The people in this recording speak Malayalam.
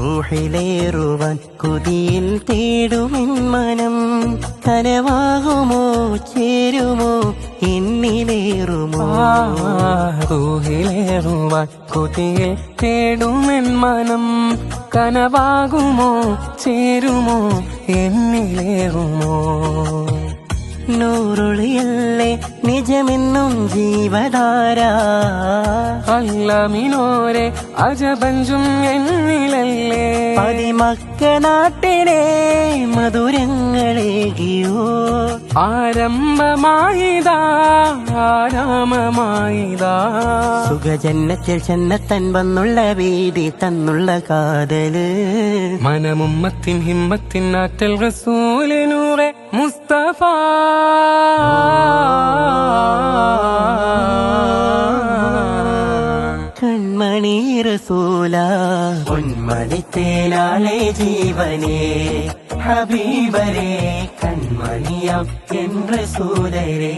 റൂഹിലേറുവാൻ കൊതിയിൽ തേടുമെൻ മനം കനവാകുമോ ചേരുമോ എന്നിലേറുമോ റൂഹിലേറുവാൻ കൊതിയിൽ തേടുമെൻ മനം കനവാകുമോ ചേരുമോ എന്നിലേറുമോ നൂറുളിയല്ലേ നിജമെന്നും ജീവധാര അല്ലമിനോരെ അജബഞ്ചും എന്നിലല്ലേ പതിമക്ക നാട്ടിലെ മധുരങ്ങളേകിയോ ആരംഭമായിതാ ആരാമമായിതാ സുഖജന്നത്തിൽ ചെന്നത്തൻ വന്നുള്ള വീതി തന്നുള്ള കാതല് മനമുമ്മത്തിൻ ഹിമ്മത്തിൻ ആറ്റൽ റസൂലിനൂറെ മുസ്തഫ കൺമണി റസൂല പൊന്മണിത്തേനാളെ ജീവനേ ഹബീബരേ കൺമണിയം എൻ റസൂലരേ